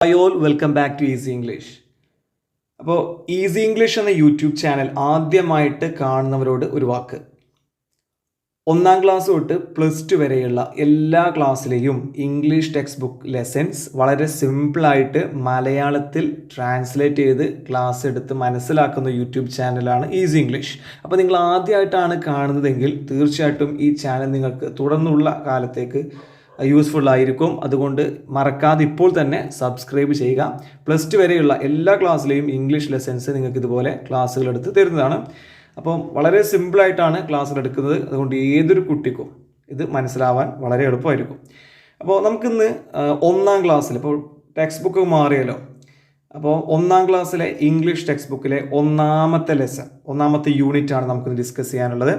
Hi all, welcome back to Easy English. അപ്പോൾ easy English എന്ന YouTube channel ആദ്യമായിട്ട് കാണുന്നവരോട് ഒരു വാക്ക്. 1ാം ക്ലാസ് തൊട്ട് +2 വരെയുള്ള എല്ലാ ക്ലാസ്സിലെയും ഇംഗ്ലീഷ് ടെക്സ്റ്റ് ബുക്ക് ലെസൺസ് വളരെ സിമ്പിളായിട്ട് മലയാളത്തിൽ ട്രാൻസ്ലേറ്റ് ചെയ്ത് ക്ലാസ് എടുത്ത് മനസ്സിലാക്കുന്ന യൂട്യൂബ് ചാനലാണ് ഈസി ഇംഗ്ലീഷ്. അപ്പോൾ നിങ്ങൾ ആദ്യമായിട്ടാണ് കാണുന്നതെങ്കിൽ തീർച്ചയായിട്ടും ഈ ചാനൽ നിങ്ങൾക്ക് തുടർന്നുള്ള കാലത്തേക്ക് യൂസ്ഫുൾ ആയിരിക്കും. അതുകൊണ്ട് മറക്കാതെ ഇപ്പോൾ തന്നെ സബ്സ്ക്രൈബ് ചെയ്യുക. +2 വരെയുള്ള എല്ലാ ക്ലാസ്സിലെയും ഇംഗ്ലീഷ് ലെസൺസ് നിങ്ങൾക്ക് ഇതുപോലെ ക്ലാസ്സുകൾ എടുത്ത് തരുന്നതാണ്. അപ്പോൾ വളരെ സിമ്പിളായിട്ടാണ് ക്ലാസ്സുകൾ എടുക്കുന്നത്. അതുകൊണ്ട് ഏതൊരു കുട്ടിക്കും ഇത് മനസ്സിലാവാൻ വളരെ എളുപ്പമായിരിക്കും. അപ്പോൾ നമുക്കിന്ന് 1ാം ക്ലാസ്സിൽ, ഇപ്പോൾ ടെക്സ്റ്റ് ബുക്ക് മാറിയല്ലോ, അപ്പോൾ 1ാം ക്ലാസ്സിലെ ഇംഗ്ലീഷ് ടെക്സ്റ്റ് ബുക്കിലെ 1ാമത്തെ ലെസൺ, 1ാമത്തെ യൂണിറ്റ് ആണ് നമുക്കിന്ന് ഡിസ്കസ് ചെയ്യാനുള്ളത്.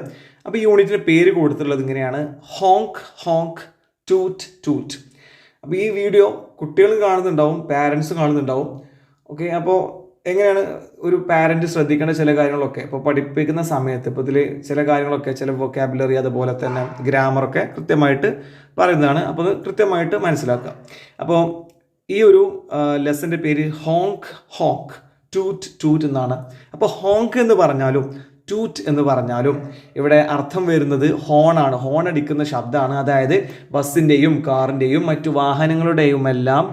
അപ്പോൾ ഈ യൂണിറ്റിന് പേര് കൊടുത്തിട്ടുള്ളത് ഇങ്ങനെയാണ്: ഹോങ്ക് ഹോങ്ക് ടൂറ്റ് ടൂറ്റ്. അപ്പോൾ ഈ വീഡിയോ കുട്ടികളും കാണുന്നുണ്ടാവും, പാരൻസും കാണുന്നുണ്ടാവും. ഓക്കെ, അപ്പോൾ എങ്ങനെയാണ് ഒരു പാരൻറ്റ് ശ്രദ്ധിക്കേണ്ട ചില കാര്യങ്ങളൊക്കെ ഇപ്പോൾ പഠിപ്പിക്കുന്ന സമയത്ത്, ഇപ്പോൾ ഇതിൽ ചില കാര്യങ്ങളൊക്കെ, ചില വൊക്കാബുലറി അതുപോലെ തന്നെ ഗ്രാമറൊക്കെ കൃത്യമായിട്ട് പറയുന്നതാണ്. അപ്പോൾ അത് കൃത്യമായിട്ട് മനസ്സിലാക്കുക. അപ്പോൾ ഈ ഒരു ലെസൻ്റെ പേര് ഹോങ്ക് ഹോങ്ക് ടൂറ്റ് ടൂറ്റ് എന്നാണ്. അപ്പോൾ ഹോങ്ക് എന്ന് പറഞ്ഞാലും ടൂറ്റ് എന്ന് പറഞ്ഞാലും ഇവിടെ അർത്ഥം വരുന്നത് ഹോണാണ്, ഹോൺ അടിക്കുന്ന ശബ്ദമാണ്. അതായത് ബസ്സിൻ്റെയും കാറിൻ്റെയും മറ്റു വാഹനങ്ങളുടെയും എല്ലാം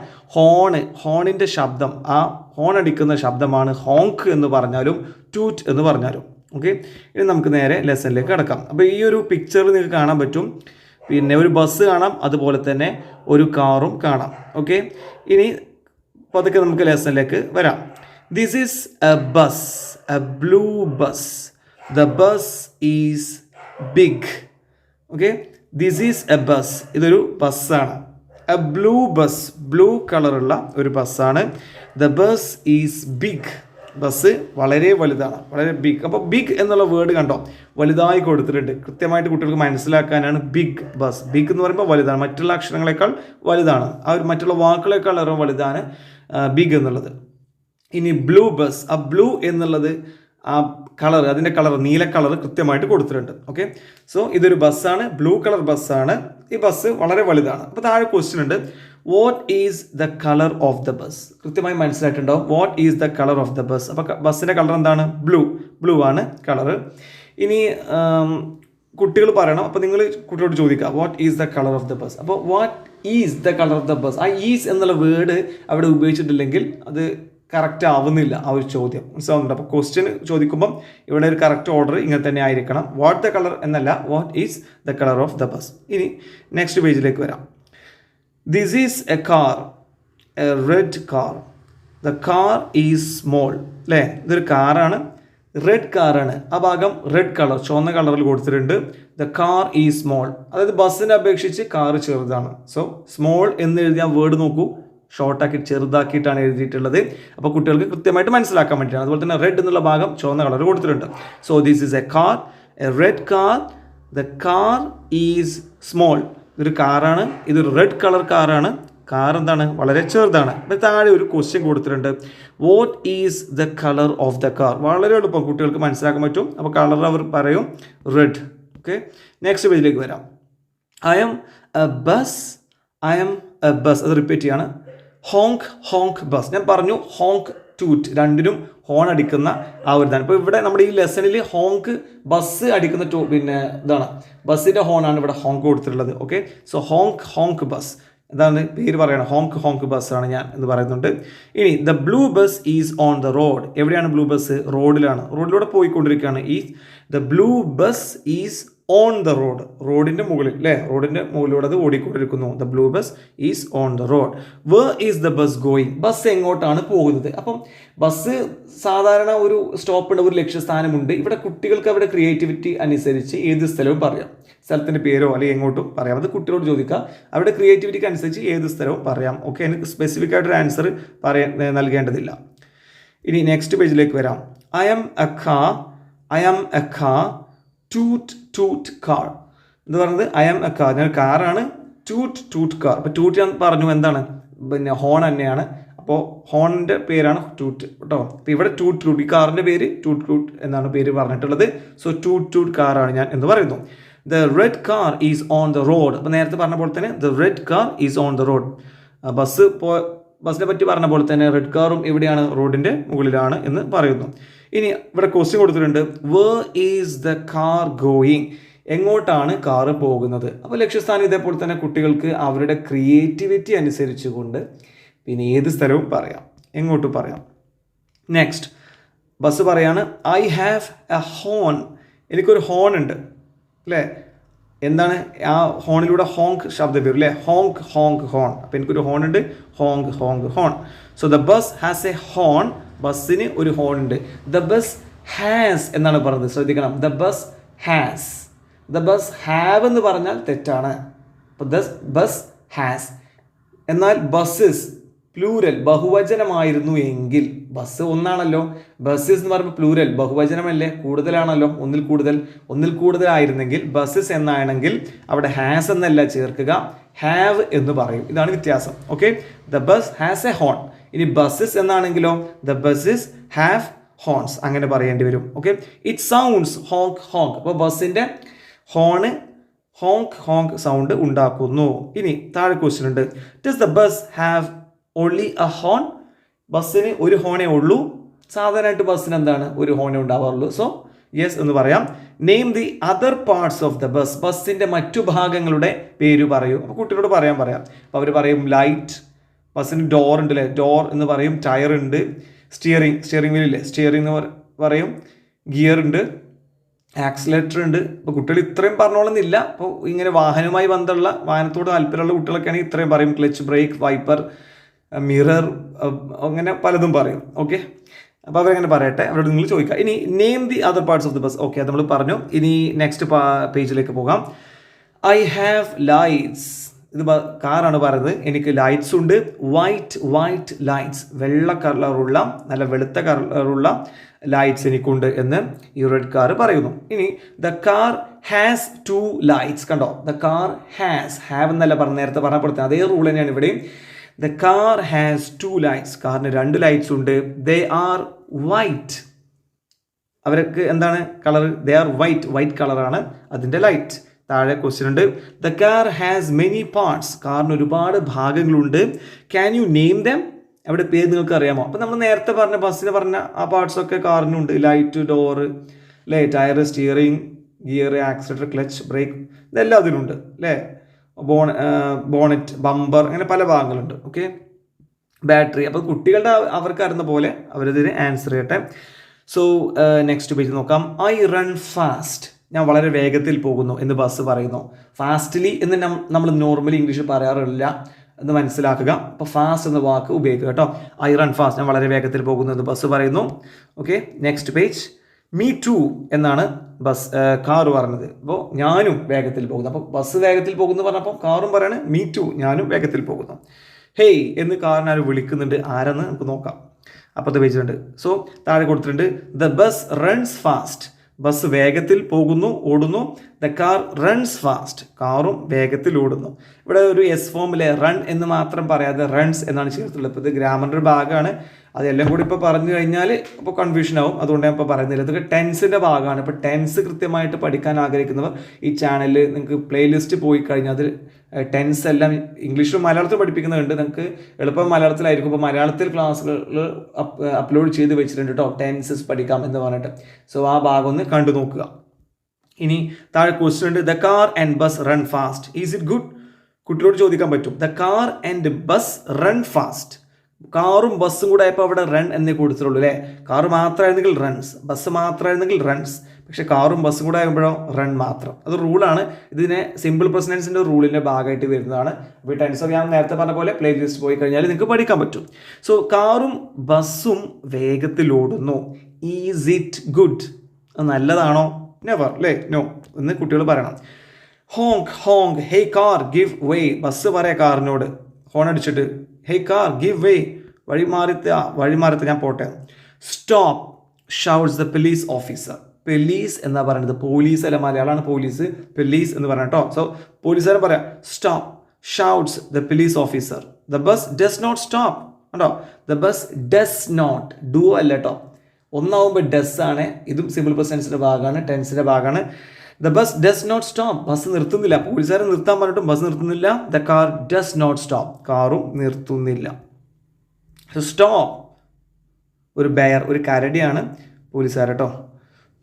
ഹോണിൻ്റെ ശബ്ദം, ആ ഹോൺ അടിക്കുന്ന ശബ്ദമാണ് ഹോങ്ക് എന്ന് പറഞ്ഞാലും ടൂറ്റ് എന്ന് പറഞ്ഞാലും. ഓക്കെ, ഇനി നമുക്ക് നേരെ ലെസണിലേക്ക് കിടക്കാം. അപ്പോൾ ഈ ഒരു പിക്ചറിൽ നിങ്ങൾക്ക് കാണാൻ പറ്റും, പിന്നെ ഒരു ബസ് കാണാം, അതുപോലെ തന്നെ ഒരു കാറും കാണാം. ഓക്കെ, ഇനി പതുക്കെ നമുക്ക് ലെസണിലേക്ക് വരാം. This is a bus, a blue bus. The bus is big. Okay, this is a bus. ഇതൊരു ബസ്സാണ്. A blue bus, ബ്ലൂ കളറുള്ള ഒരു ബസ്സാണ്. The bus is big. Bus വളരെ വലുതാണ്, വളരെ ബിഗ്. അപ്പോൾ ബിഗ് എന്നുള്ള വേർഡ് കണ്ടോ, വലുതായി കൊടുത്തിട്ടുണ്ട്. കൃത്യമായിട്ട് കുട്ടികൾക്ക് മനസ്സിലാക്കാനാണ് ബിഗ് ബസ്. ബിഗ് എന്ന് പറയുമ്പോൾ വലുതാണ്, മറ്റുള്ള അക്ഷരങ്ങളെക്കാൾ വലുതാണ്, ആ ഒരു മറ്റുള്ള വാക്കുകളെക്കാൾ ഏറെ വലുതാണ് ബിഗ് എന്നുള്ളത്. ഇനി ബ്ലൂ ബസ്, ആ ബ്ലൂ എന്നുള്ളത് ആ കളർ, അതിൻ്റെ കളർ, നീല കളർ കൃത്യമായിട്ട് കൊടുത്തിട്ടുണ്ട്. ഓക്കെ, സോ ഇതൊരു ബസ്സാണ്, ബ്ലൂ കളർ ബസ്സാണ്. ഈ ബസ് വളരെ വലുതാണ്. അപ്പോൾ താഴെ ക്വസ്റ്റ്യൻ ഉണ്ട്, what is the colour of the bus? കൃത്യമായി മനസ്സിലായിട്ടുണ്ടാവും, what is the colour of the bus. അപ്പോൾ ബസ്സിൻ്റെ കളർ എന്താണ്? ബ്ലൂ ആണ് കളർ. ഇനി കുട്ടികൾ പറയണം, അപ്പോൾ നിങ്ങൾ കുട്ടികളോട് ചോദിക്കുക, what is the colour of the bus. അപ്പോൾ what is the colour of the bus, ആ ഈസ് എന്നുള്ള വേർഡ് അവിടെ ഉപയോഗിച്ചിട്ടില്ലെങ്കിൽ അത് കറക്റ്റ് ആവുന്നില്ല ആ ഒരു ചോദ്യം. മനസ്സിലാവുന്നുണ്ട്? അപ്പോൾ ക്വസ്റ്റ്യൻ ചോദിക്കുമ്പം ഇവിടെ ഒരു കറക്റ്റ് ഓർഡർ ഇങ്ങനെ തന്നെ ആയിരിക്കണം. വാട്ട് ദ കളർ എന്നല്ല, what is the colour of the bus. ഇനി നെക്സ്റ്റ് പേജിലേക്ക് വരാം. This is A car, A red car. The car is small. അല്ലേ, ഇതൊരു കാറാണ്, റെഡ് കാറാണ്. ആ ഭാഗം റെഡ് കളർ, ചുവന്ന കളറിൽ കൊടുത്തിട്ടുണ്ട്. ദ കാർ ഈസ് സ്മോൾ, അതായത് ബസ്സിനെ അപേക്ഷിച്ച് കാർ ചെറുതാണ്. സോ സ്മോൾ എന്ന് എഴുതിയ വേർഡ് നോക്കൂ, ഷോർട്ടാക്കി ചെറുതാക്കിയിട്ടാണ് എഴുതിയിട്ടുള്ളത്. അപ്പോൾ കുട്ടികൾക്ക് കൃത്യമായിട്ട് മനസ്സിലാക്കാൻ വേണ്ടിയിട്ടാണ്. അതുപോലെ തന്നെ റെഡ് എന്നുള്ള ഭാഗം ചുവന്ന കളർ കൊടുത്തിട്ടുണ്ട്. So this is A car, A red car. The car is small, ഇതൊരു കാറാണ്, ഇതൊരു റെഡ് കളർ കാറാണ്. കാർ എന്താണ്? വളരെ ചെറുതാണ്. അപ്പോൾ താഴെ ഒരു ക്വസ്റ്റ്യൻ കൊടുത്തിട്ടുണ്ട്, what is the colour of the car. വളരെ എളുപ്പം കുട്ടികൾക്ക് മനസ്സിലാക്കാൻ പറ്റും. അപ്പോൾ കളർ അവർ പറയും റെഡ്. ഓക്കെ, നെക്സ്റ്റ് പേജിലേക്ക് വരാം. I am A bus, I am A bus. അത് റിപ്പീറ്റ് ചെയ്യാണ്, ഹോങ്ക് ഹോങ്ക് ബസ്. ഞാൻ പറഞ്ഞു ഹോങ്ക് ടൂറ്റ്, രണ്ടിനും ഹോൺ അടിക്കുന്ന ആ ഒരു ഇതാണ്. ഇപ്പോൾ ഇവിടെ നമ്മുടെ ഈ ലെസണിൽ ഹോങ്ക് ബസ് അടിക്കുന്ന പിന്നെ ഇതാണ്, ബസ്സിൻ്റെ ഹോണാണ് ഇവിടെ ഹോങ്ക് കൊടുത്തിട്ടുള്ളത്. ഓക്കെ, സോ ഹോങ്ക് ഹോങ്ക് ബസ്, എന്താണ് പേര് പറയണം, ഹോങ്ക് ഹോങ്ക് ബസ്സാണ് ഞാൻ എന്ന് പറയുന്നുണ്ട്. ഇനി the blue bus is on the road. എവിടെയാണ് ബ്ലൂ ബസ്? റോഡിലാണ്, റോഡിലൂടെ പോയിക്കൊണ്ടിരിക്കുകയാണ്. ഈ the blue bus is on the road, റോഡിൻ്റെ മുകളിൽ, അല്ലേ, റോഡിൻ്റെ മുകളിലൂടെ അത് ഓടിക്കൊണ്ടിരിക്കുന്നു. The blue bus is on the road. Where is the bus going? Bus എങ്ങോട്ടാണ് പോകുന്നത്? അപ്പം ബസ് സാധാരണ ഒരു സ്റ്റോപ്പുണ്ട്, ഒരു ലക്ഷ്യസ്ഥാനമുണ്ട്. ഇവിടെ കുട്ടികൾക്ക് അവരുടെ ക്രിയേറ്റിവിറ്റി അനുസരിച്ച് ഏത് സ്ഥലവും പറയാം, സ്ഥലത്തിൻ്റെ പേരോ അല്ലെങ്കിൽ എങ്ങോട്ടും പറയാം. അത് കുട്ടികളോട് ചോദിക്കുക, അവരുടെ ക്രിയേറ്റിവിറ്റിക്ക് അനുസരിച്ച് ഏത് സ്ഥലവും പറയാം. ഓക്കെ, എനിക്ക് സ്പെസിഫിക് ആയിട്ടൊരു ആൻസർ നൽകേണ്ടതില്ല. ഇനി നെക്സ്റ്റ് പേജിലേക്ക് വരാം. I am a car, I am a car, toot toot car എന്ന് പറയുന്നത് ഐ എം എ കാർ, ഞാൻ കാറാണ്, ടൂട്ട് ടൂട്ട് കാർ. അപ്പോൾ ടൂട്ട് ഞാൻ പറഞ്ഞു എന്താണ്, പിന്നെ ഹോൺ തന്നെയാണ്. അപ്പോൾ ഹോണിൻ്റെ പേരാണ് ടൂട്ട് കേട്ടോ. അപ്പോൾ ഇവിടെ ടൂട്ട് ടൂട്ട്, ഈ കാറിൻ്റെ പേര് ടൂട്ട് ടൂട്ട് എന്നാണ് പേര് പറഞ്ഞിട്ടുള്ളത്. സോ ടൂട്ട് ടൂട്ട് കാറാണ് ഞാൻ എന്ന് പറയുന്നു. The red car is on the road. അപ്പോൾ നേരത്തെ പറഞ്ഞ പോലെ തന്നെ the red car is on the road. Bus ബസ്സിനെ പറ്റി പറഞ്ഞ പോലെ തന്നെ റെഡ് കാറും എവിടെയാണ്, റോഡിൻ്റെ മുകളിലാണ് എന്ന് പറയുന്നു. ഇനി ഇവിടെ ക്വസ്റ്റ്യൻ കൊടുത്തിട്ടുണ്ട്, where is the car going, എങ്ങോട്ടാണ് കാറ് പോകുന്നത്. അപ്പോൾ ലക്ഷ്യസ്ഥാനം ഇതേപോലെ തന്നെ കുട്ടികൾക്ക് അവരുടെ ക്രിയേറ്റിവിറ്റി അനുസരിച്ച് കൊണ്ട് പിന്നെ ഏത് സ്ഥലവും പറയാം, എങ്ങോട്ടും പറയാം. നെക്സ്റ്റ് ബസ് പറയാണ്, ഐ ഹാവ് എ ഹോൺ, എനിക്കൊരു ഹോൺ ഉണ്ട് അല്ലേ. എന്താണ് ആ ഹോണിലൂടെ ഹോങ്ക് ശബ്ദം വരും അല്ലേ, ഹോങ്ക് ഹോങ്ക് ഹോൺ. അപ്പോൾ എനിക്കൊരു ഹോൺ ഉണ്ട്, honk honk horn. So the bus has a horn, ബസ്സിന് ഒരു ഹോൺ ഉണ്ട്. ദ ബസ് ഹാസ് എന്നാണ് പറഞ്ഞത്, ശ്രദ്ധിക്കണം. The bus has, the bus have എന്ന് പറഞ്ഞാൽ തെറ്റാണ്. അപ്പോൾ ദ ബസ് ഹാസ്. എന്നാൽ ബസ്സസ് പ്ലൂരൽ ബഹുവചനമായിരുന്നു എങ്കിൽ, ബസ് ഒന്നാണല്ലോ, ബസ്സസ് എന്ന് പറയുമ്പോൾ പ്ലൂരൽ ബഹുവചനമല്ലേ, കൂടുതലാണല്ലോ, ഒന്നിൽ കൂടുതലായിരുന്നെങ്കിൽ ബസ്സസ് എന്നാണെങ്കിൽ അവിടെ ഹാസ് എന്നല്ല ചേർക്കുക, ഹാവ് എന്ന് പറയും. ഇതാണ് വ്യത്യാസം. Okay, the bus has a horn. ഇനി ബസ്സസ് എന്നാണെങ്കിലോ ദ ബസ്സസ് ഹാവ് ഹോൺസ്, അങ്ങനെ പറയേണ്ടി വരും. Okay, it sounds honk honk. അപ്പോൾ ബസ്സിൻ്റെ ഹോണ് ഹോങ്ക് ഹോങ്ക് സൗണ്ട് ഉണ്ടാക്കുന്നു. ഇനി താഴെ ക്വസ്റ്റ്യൻ ഉണ്ട്, does the bus have only A horn, ബസ്സിന് ഒരു ഹോണേ ഉള്ളൂ. സാധാരണയായിട്ട് ബസ്സിന് എന്താണ്, ഒരു ഹോണേ ഉണ്ടാവാറുള്ളൂ. സോ യെസ് എന്ന് പറയാം. Name the other parts of the bus, ബസ്സിൻ്റെ മറ്റു ഭാഗങ്ങളുടെ പേര് പറയൂ. അപ്പോൾ കുട്ടികളോട് പറയാം. അപ്പോൾ അവർ പറയും ലൈറ്റ്, ബസ്സിന് ഡോർ ഉണ്ട് അല്ലേ, ഡോർ എന്ന് പറയും. ടയർ ഉണ്ട്, സ്റ്റിയറിംഗ് വീൽ ഇല്ലേ, സ്റ്റിയറിംഗ് എന്ന് പറയും. ഗിയർ ഉണ്ട്, ആക്സിലേറ്റർ ഉണ്ട്. ഇപ്പോൾ കുട്ടികൾ ഇത്രയും പറഞ്ഞോളുന്നില്ല. അപ്പോൾ ഇങ്ങനെ വാഹനവുമായി ബന്ധമുള്ള, വാഹനത്തോട് താല്പര്യമുള്ള കുട്ടികളൊക്കെ ആണെങ്കിൽ ഇത്രയും പറയും. ക്ലച്ച്, ബ്രേക്ക്, വൈപ്പർ, മിറർ, അങ്ങനെ പലതും പറയും. ഓക്കെ, അപ്പോൾ അവരങ്ങനെ പറയട്ടെ, അവരോട് നിങ്ങൾ ചോദിക്കുക. ഇനി name the other parts of the bus. Okay, അത് നമ്മൾ പറഞ്ഞു. ഇനി നെക്സ്റ്റ് പേജിലേക്ക് പോകാം. ഐ ഹാവ് ലൈറ്റ്സ്, ഇത് കാറാണ് പറയുന്നത്. എനിക്ക് ലൈറ്റ്സ് ഉണ്ട്. വൈറ്റ് ലൈറ്റ്സ്, വെള്ള കളറുള്ള, നല്ല വെളുത്ത കളറുള്ള ലൈറ്റ്സ് എനിക്കുണ്ട് എന്ന് ഈ റെഡ് കാർ പറയുന്നു. ഇനി ദ കാർ ഹാസ് 2 ലൈറ്റ്സ്. കണ്ടോ, ദ കാർ ഹാസ്, ഹാവ് എന്നല്ല പറഞ്ഞ നേരത്തെ പറഞ്ഞപ്പെടുത്തുന്നത്, അതേ റൂൾ തന്നെയാണ് ഇവിടെയും. ദ കാർ ഹാസ് 2 ലൈറ്റ്സ്, കാറിന് 2 ലൈറ്റ്സ് ഉണ്ട്. ദേ ആർ വൈറ്റ്, അവർക്ക് എന്താണ് കളർ, ദേ ആർ വൈറ്റ് കളറാണ് അതിൻ്റെ ലൈറ്റ്. താഴെ ക്വസ്റ്റ്യൻ ഉണ്ട്, the car has many parts, കാറിന് ഒരുപാട് ഭാഗങ്ങളുണ്ട്. ക്യാൻ യു നെയിം ദം, അവിടെ പേര് നിങ്ങൾക്ക് അറിയാമോ. അപ്പോൾ നമ്മൾ നേരത്തെ പറഞ്ഞ ബസ്സിന് പറഞ്ഞ ആ പാർട്സൊക്കെ കാറിനുണ്ട്. ലൈറ്റ്, ഡോറ് അല്ലേ, tyre, steering, gear, accelerator, clutch, brake, ഇതെല്ലാം അതിനുണ്ട് അല്ലേ. ബോണറ്റ്, ബമ്പർ, അങ്ങനെ പല ഭാഗങ്ങളുണ്ട്. Okay, battery. അപ്പോൾ കുട്ടികളുടെ അവർക്ക് അറിയുന്ന പോലെ അവരതിന് ആൻസർ ചെയ്യട്ടെ. സോ നെക്സ്റ്റ് പേജ് നോക്കാം. ഐ റൺ ഫാസ്റ്റ്, ഞാൻ വളരെ വേഗത്തിൽ പോകുന്നു എന്ന് ബസ് പറയുന്നു. ഫാസ്റ്റ്ലി എന്ന് നമ്മൾ നോർമലി ഇംഗ്ലീഷ് പറയാറില്ല എന്ന് മനസ്സിലാക്കുക. അപ്പോൾ ഫാസ്റ്റ് എന്ന വാക്ക് ഉപയോഗിക്കുക കേട്ടോ. ഐ റൺ ഫാസ്റ്റ്, ഞാൻ വളരെ വേഗത്തിൽ പോകുന്നു എന്ന് ബസ് പറയുന്നു. Okay, next page. Me too എന്നാണ് കാറ് പറഞ്ഞത്. അപ്പോൾ ഞാനും വേഗത്തിൽ പോകുന്നു. അപ്പോൾ ബസ് വേഗത്തിൽ പോകുന്നു പറഞ്ഞപ്പോൾ കാറും പറയാണ് മീ ടു, ഞാനും വേഗത്തിൽ പോകുന്നു. ഹേയ് എന്ന് കാറിനാരും വിളിക്കുന്നുണ്ട്. ആരെന്ന് നമുക്ക് നോക്കാം. അപ്പുറത്തെ പേജിലുണ്ട്. സോ താഴെ കൊടുത്തിട്ടുണ്ട്, the bus runs fast, bus വേഗത്തിൽ പോകുന്നു, ഓടുന്നു. ദ കാർ റൺസ് ഫാസ്റ്റ്, കാറും വേഗത്തിൽ ഓടുന്നു. ഇവിടെ ഒരു എസ് ഫോമിലെ റൺ എന്ന് മാത്രം പറയാതെ റൺസ് എന്നാണ് ചേർത്തുള്ളത്. ഇപ്പോൾ ഇത് ഗ്രാമറിൻ്റെ ഭാഗമാണ്. അതെല്ലാം കൂടി ഇപ്പോൾ പറഞ്ഞു കഴിഞ്ഞാൽ ഇപ്പോൾ കൺഫ്യൂഷൻ ആവും. അതുകൊണ്ട് ഞാൻ ഇപ്പോൾ പറയുന്നില്ല. ഇതൊക്കെ ടെൻസിൻ്റെ ഭാഗമാണ്. ഇപ്പോൾ ടെൻസ് കൃത്യമായിട്ട് പഠിക്കാൻ ആഗ്രഹിക്കുന്നവർ ഈ ചാനലിൽ നിങ്ങൾക്ക് പ്ലേലിസ്റ്റ് പോയി കഴിഞ്ഞാൽ അതിൽ ടെൻസ് എല്ലാം ഇംഗ്ലീഷിലും മലയാളത്തിൽ പഠിപ്പിക്കുന്നുണ്ട്. നിങ്ങൾക്ക് എളുപ്പം മലയാളത്തിലായിരിക്കും. ഇപ്പോൾ മലയാളത്തിൽ ക്ലാസ്സുകൾ അപ്ലോഡ് ചെയ്ത് വെച്ചിട്ടുണ്ട് കേട്ടോ, ടെൻസസ് പഠിക്കാം എന്ന് പറഞ്ഞിട്ട്. സോ ആ ഭാഗം ഒന്ന് കണ്ടു നോക്കുക. ഇനി താഴെ ക്വസ്റ്റ്യൻ ഉണ്ട്, the car and bus run fast, is it good? കുട്ടിയോട് ചോദിക്കാൻ പറ്റും. The car and bus run fast, കാറും ബസ്സും കൂടെ ആയപ്പോൾ അവിടെ റൺ എന്നേ കൊടുത്തിട്ടുള്ളൂ അല്ലേ. കാറ് മാത്രമായിരുന്നെങ്കിൽ റൺസ്, ബസ് മാത്രമായിരുന്നെങ്കിൽ റൺസ്. പക്ഷെ കാറും ബസ്സും കൂടെ ആകുമ്പോഴോ റൺ മാത്രം. അത് റൂളാണ്. ഇതിനെ സിമ്പിൾ പ്രസൻസിൻ്റെ റൂളിൻ്റെ ഭാഗമായിട്ട് വരുന്നതാണ്. അപ്പോൾ ഈ ടെൻസ് ഞാൻ നേരത്തെ പറഞ്ഞ പോലെ പ്ലേലിസ്റ്റ് പോയി കഴിഞ്ഞാൽ നിങ്ങൾക്ക് പഠിക്കാൻ പറ്റും. സോ കാറും ബസ്സും വേഗത്തിൽ ഓടുന്നു. Is it good? അത് നല്ലതാണോ? നെവർ അല്ലേ, നോ എന്ന് കുട്ടികൾ പറയണം. ഹോങ്ക് ഹോങ്ക്, ഹേ കാർ ഗിവ് വേ, ബസ് പറയാ കാറിനോട് ഹോൺ അടിച്ചിട്ട്, ഹേ കാർ ഗിവ് വേ, വഴി മാറിത്ത ഞാൻ പോട്ടെ. Stop shouts the police officer, police എന്നാ പറയുന്നത്, പോലീസ് അല്ല, മലയാളമാണ് പോലീസ്, പോലീസ് എന്ന് പറയാം കേട്ടോ. സോ പോലീസുകാരൻ പറയാം stop shouts the police officer. The bus does not stop കേട്ടോ. The bus does not, do അല്ല കേട്ടോ, ഒന്നാവുമ്പോൾ ഡസ് ആണ്. ഇതും സിമ്പിൾ പ്രസൻസിൻ്റെ ഭാഗമാണ്, ടെൻസിൻ്റെ ഭാഗമാണ്. The bus does not stop, bus നിർത്തുന്നില്ല. പോലീസുകാരൻ നിർത്താൻ പറഞ്ഞിട്ടും ബസ് നിർത്തുന്നില്ല. The car does not stop, കാറും നിർത്തുന്നില്ല. So stop. ഒരു ബെയർ, ഒരു കരടിയാണ് പോലീസുകാർ കേട്ടോ.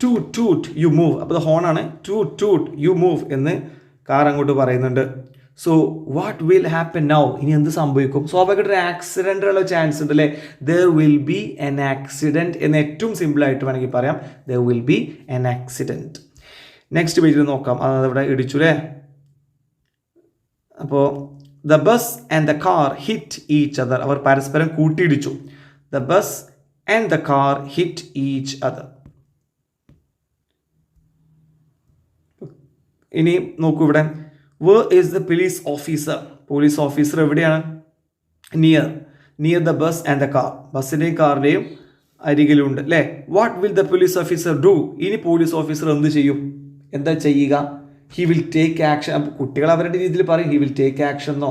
Toot toot you move. അപ്പോൾ ഹോണാണ്. ടൂട്ട് ടൂട്ട് യു മൂവ് എന്ന് കാർ അങ്ങോട്ട് പറയുന്നുണ്ട്. So what will happen now? ഇനി എന്ത് സംഭവിക്കും? സ്വാഭാവികമായിട്ട് ഒരു ആക്സിഡൻറ്റുള്ള ചാൻസ് ഉണ്ട് അല്ലേ? There will be an accident എന്ന് ഏറ്റവും സിമ്പിളായിട്ട് വേണമെങ്കിൽ പറയാം. There will be an accident. Next പേജിൽ നോക്കാം. അതവിടെ ഇടിച്ചു അല്ലേ? അപ്പോൾ the bus and the car hit each other. അവർ പരസ്പരം കൂട്ടിയിടിച്ചു. The bus and the car hit each other. ഇനി നോക്കൂ ഇവിടെ. Where is the police officer? Police officer എവിടെയാണ്? Near the bus and the car. ബസ്സിൻ്റെയും കാറിൻ്റെയും അരികിലുണ്ട് അല്ലേ? What will the police officer do? ഇനി പോലീസ് ഓഫീസർ എന്ത് ചെയ്യും? എന്താ ചെയ്യുക? He will take action. കുട്ടികൾ അവരുടെ രീതിയിൽ പറയും ഹി വിൽ ടേക്ക് ആക്ഷൻ എന്നോ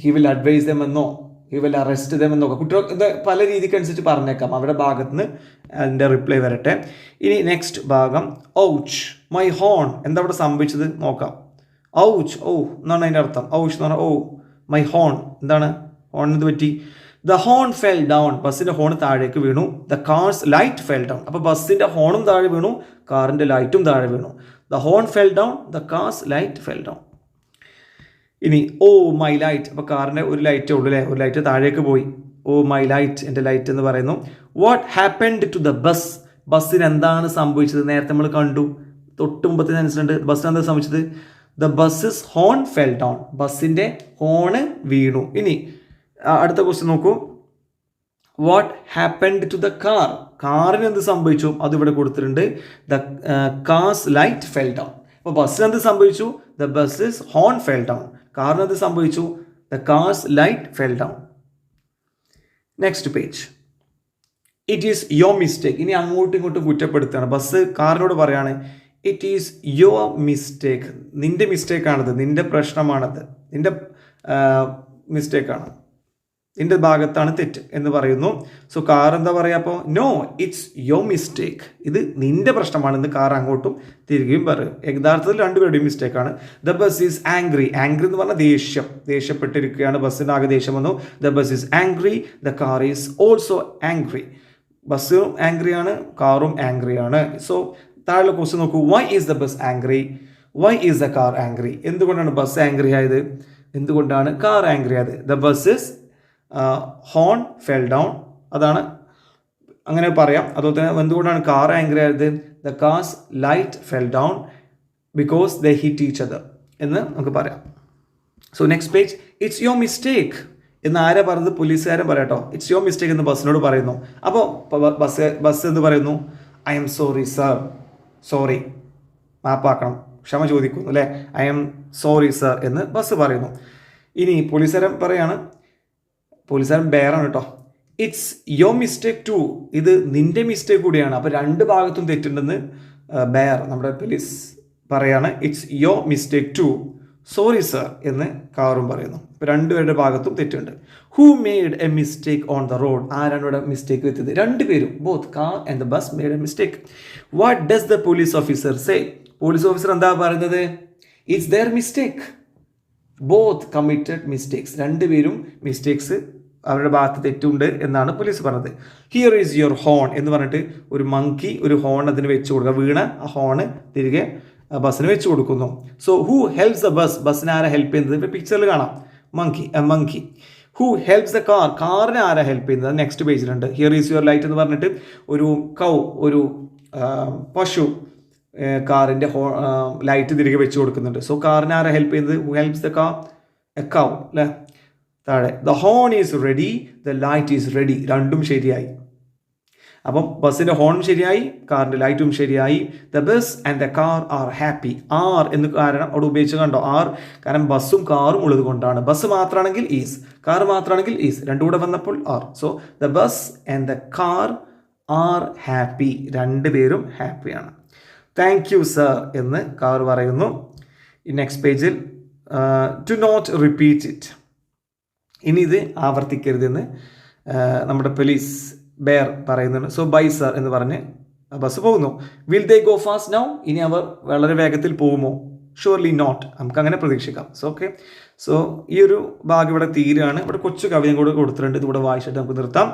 ഹി വിൽ അഡ്വൈസ് ദം എന്നോ ഹി വിൽ അറസ്റ്റ് ദം എന്നൊക്കെ കുട്ടികൾ ഇത് പല രീതിക്ക് അനുസരിച്ച് പറഞ്ഞേക്കാം. അവരുടെ ഭാഗത്ത് നിന്ന് അതിൻ്റെ റിപ്ലൈ വരട്ടെ. ഇനി നെക്സ്റ്റ് ഭാഗം. Ouch my horn. എന്താ അവിടെ സംഭവിച്ചത് നോക്കാം. ഔച്ച്, ഓ എന്നാണ് അതിൻ്റെ അർത്ഥം. ഔച്ച് എന്ന് പറഞ്ഞാൽ ഓ മൈ ഹോൺ. എന്താണ് ഹോൺ? എന്ത് പറ്റി? The horn fell down. ബസ്സിൻ്റെ ഹോൺ താഴേക്ക് വീണു. The car's light fell down. അപ്പോൾ ബസ്സിൻ്റെ ഹോണും താഴെ വീണു, കാറിൻ്റെ ലൈറ്റും താഴെ വീണു. The horn fell down, the car's light fell down. ഇനി ഓ മൈ ലൈറ്റ്. അപ്പോൾ കാറിൻ്റെ ഒരു ലൈറ്റേ ഉള്ളൂ അല്ലേ? ഒരു ലൈറ്റ് താഴേക്ക് പോയി. ഓ മൈ ലൈറ്റ്, എൻ്റെ ലൈറ്റ് എന്ന് പറയുന്നു. What happened to the bus? ബസ്സിന് എന്താണ് സംഭവിച്ചത്? നേരത്തെ നമ്മൾ കണ്ടു, തൊട്ട് മുമ്പത്തെ അനുസരിച്ചുണ്ട്. ബസ്സിന് എന്താ സംഭവിച്ചത്? The bus's horn fell down. ബസ്സിൻ്റെ ഹോണ് വീണു. ഇനി അടുത്ത ക്വസ്റ്റ്യൻ നോക്കൂ. What happened to the car? കാറിന് എന്ത് സംഭവിച്ചു? അതിവിടെ കൊടുത്തിട്ടുണ്ട്. The car's light fell down. അപ്പോൾ ബസ്സിന് എന്ത് സംഭവിച്ചു? The bus's horn fell down. കാറിന് എന്ത് സംഭവിച്ചു? The car's light fell down. Next page. It is your mistake. ഇനി അങ്ങോട്ടും ഇങ്ങോട്ടും കുറ്റപ്പെടുത്തുകയാണ്. ബസ് കാറിനോട് പറയാണ് ഇറ്റ് ഈസ് യുവർ മിസ്റ്റേക്ക്. നിൻ്റെ മിസ്റ്റേക്കാണത്, നിൻ്റെ പ്രശ്നമാണത്, നിൻ്റെ മിസ്റ്റേക്കാണ്, നിൻ്റെ ഭാഗത്താണ് തെറ്റ് എന്ന് പറയുന്നു. സോ കാർ എന്താ പറയുക അപ്പോൾ? No, it's your mistake. ഇത് നിൻ്റെ പ്രശ്നമാണെന്ന് കാർ അങ്ങോട്ടും തിരികെയും പറയും. യഥാർത്ഥത്തിൽ രണ്ടുപേരുടെയും മിസ്റ്റേക്കാണ്. The bus is angry. Angry എന്ന് പറഞ്ഞാൽ ദേഷ്യം, ദേഷ്യപ്പെട്ടിരിക്കുകയാണ്. ബസ്സിന് ആകെ ദേഷ്യം വന്നു. The bus is angry, the car is also angry. ബസ്സും ആംഗ്രിയാണ്, കാറും ആംഗ്രിയാണ്. സോ താഴെ ക്വസ്റ്റ്യൻ നോക്കൂ. Why is the bus angry? Why is the car angry? എന്തുകൊണ്ടാണ് ബസ് ആംഗ്രി ആയത്? എന്തുകൊണ്ടാണ് കാർ ആംഗ്രി ആയത്? The bus's horn fell down. അതാണ് അങ്ങനെ പറയാം. അതുപോലെ തന്നെ എന്തുകൊണ്ടാണ് കാർ ആംഗ്രി ആയത്? The car's light fell down because they hit each other എന്ന് നമുക്ക് പറയാം. So next page. It's your mistake എന്ന് ആരാ പറഞ്ഞത്? പോലീസുകാരൻ പറയാട്ടോ. ഇറ്റ്സ് യുവർ മിസ്റ്റേക്ക് എന്ന് ബസ്സിനോട് പറയുന്നു. അപ്പോൾ ബസ് എന്ന് പറയുന്നു I am sorry sir. Sorry, മാപ്പാക്കണം, ക്ഷമ ചോദിക്കുന്നു അല്ലേ? ഐ എം സോറി സർ എന്ന് ബസ് പറയുന്നു. ഇനി പോലീസുകാരൻ പറയാണ്, പോലീസുകാരൻ ബെയറാണ് കേട്ടോ. It's your mistake too. ഇത് നിൻ്റെ മിസ്റ്റേക്ക് കൂടിയാണ്. അപ്പോൾ രണ്ട് ഭാഗത്തും തെറ്റുണ്ടെന്ന് ബെയർ, നമ്മുടെ പോലീസ് പറയാണ്. It's your mistake too. Sorry sir എന്ന് കാറും പറയുന്നു. ഇപ്പോൾ രണ്ടുപേരുടെ ഭാഗത്തും തെറ്റുണ്ട്. Who made a mistake on the road? ആരാണ് ഇവിടെ മിസ്റ്റേക്ക് വരുത്തിയത്? രണ്ടുപേരും, both car and the bus made a mistake. What does the police officer say? Police officer എന്താ പറയുന്നത്? It's their mistake. Both committed mistakes. രണ്ടുപേരും മിസ്റ്റേക്സ്, അവരുടെ ഭാഗത്ത് തെറ്റുണ്ട് എന്നാണ് പോലീസ് പറഞ്ഞത്. ഹിയർ ഈസ് യുവർ ഹോൺ എന്ന് പറഞ്ഞിട്ട് ഒരു മങ്കി ഒരു ഹോൺ അതിന് വെച്ച് കൊടുക്കുക. വീണ ആ ഹോണ് തിരികെ ബസ്സിന് വെച്ച് കൊടുക്കുന്നു. So who helps the bus? ബസ്സിനെ ആരാ ഹെൽപ്പ് ചെയ്യുന്നത്? ഇപ്പോൾ പിക്ചറിൽ കാണാം monkey. Who helps the car? കാറിനെ ആരാ ഹെൽപ്പ് ചെയ്യുന്നത്? നെക്സ്റ്റ് പേജിലുണ്ട്. ഹിയർ ഈസ് യുവർ ലൈറ്റ് എന്ന് പറഞ്ഞിട്ട് ഒരു കൗ, ഒരു പശു കാറിൻ്റെ ലൈറ്റ് തിരികെ വെച്ച് കൊടുക്കുന്നുണ്ട്. സോ കാറിനെ ആരാ ഹെൽപ്പ് ചെയ്യുന്നത്? Who helps the car? A cow അല്ലേ? താഴെ the horn is ready, the light is ready. രണ്ടും ശരിയായി. അപ്പം ബസ്സിൻ്റെ ഹോണും ശരിയായി, കാറിൻ്റെ ലൈറ്റും ശരിയായി. The bus and the car are happy. Are എന്ന് കാരണം അവിടെ ഉപയോഗിച്ച് കണ്ടോ? ആർ കാരണം ബസ്സും കാറും ഉള്ളത് കൊണ്ടാണ്. ബസ് മാത്രമാണെങ്കിൽ ഈസ്, കാർ മാത്രമാണെങ്കിൽ ഈസ്, രണ്ടും കൂടെ വന്നപ്പോൾ are. So the bus and the car are happy. രണ്ടുപേരും ഹാപ്പിയാണ്. താങ്ക് യു സർ എന്ന് കാർ പറയുന്നു. നെക്സ്റ്റ് പേജിൽ ടു നോട്ട് റിപ്പീറ്റ് ഇറ്റ്. ഇനി ഇത് ആവർത്തിക്കരുതെന്ന് നമ്മുടെ പോലീസ് ബെയർ പറയുന്നുണ്ട്. സോ ബൈ സർ എന്ന് പറഞ്ഞ് ബസ് പോകുന്നു. Will they go fast now? ഇനി അവർ വളരെ വേഗത്തിൽ പോകുമോ? Surely not. നമുക്ക് അങ്ങനെ പ്രതീക്ഷിക്കാം. സോ ഓക്കെ, സോ ഈ ഒരു ഭാഗം ഇവിടെ തീരുകയാണ്. ഇവിടെ കൊച്ചു കവിതയും കൂടെ കൊടുത്തിട്ടുണ്ട്, ഇതിവിടെ വായിച്ചിട്ട് നമുക്ക് നിർത്താം.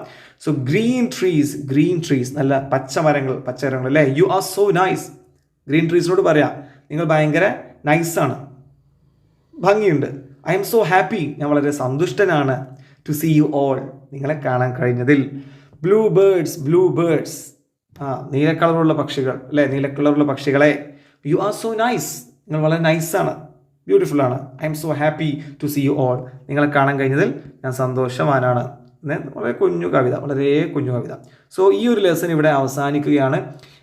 സോ ഗ്രീൻ ട്രീസ്, നല്ല പച്ചമരങ്ങൾ അല്ലേ. You are so nice. Green ട്രീസിനോട് പറയാം, നിങ്ങൾ ഭയങ്കര നൈസാണ്, ഭംഗിയുണ്ട്. ഐ എം സോ ഹാപ്പി, ഞാൻ വളരെ സന്തുഷ്ടനാണ്. ടു സീ യു ഓൾ, നിങ്ങളെ കാണാൻ കഴിഞ്ഞതിൽ. ബ്ലൂ ബേർഡ്സ്, നീല കളറുള്ള പക്ഷികൾ അല്ലേ, നീല കളറുള്ള പക്ഷികളെ. യു ആർ സോ നൈസ്, നിങ്ങൾ വളരെ നൈസാണ്, ബ്യൂട്ടിഫുൾ ആണ്. I am so happy to see you all, നിങ്ങളെ കാണാൻ കഴിഞ്ഞതിൽ ഞാൻ സന്തോഷവാനാണ്. വളരെ കുഞ്ഞു കവിത. സോ ഈ ഒരു ലെസൺ ഇവിടെ അവസാനിക്കുകയാണ്.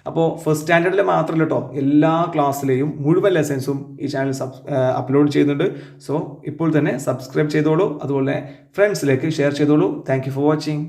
അപ്പോൾ ഫസ്റ്റ് സ്റ്റാൻഡേർഡിൽ മാത്രമല്ല കേട്ടോ, എല്ലാ ക്ലാസ്സിലെയും മുഴുവൻ ലെസൺസും ഈ ചാനൽ അപ്ലോഡ് ചെയ്യുന്നുണ്ട്. സോ ഇപ്പോൾ തന്നെ സബ്സ്ക്രൈബ് ചെയ്തോളൂ, അതുപോലെ ഫ്രണ്ട്സിലേക്ക് ഷെയർ ചെയ്തോളൂ. Thank you for watching.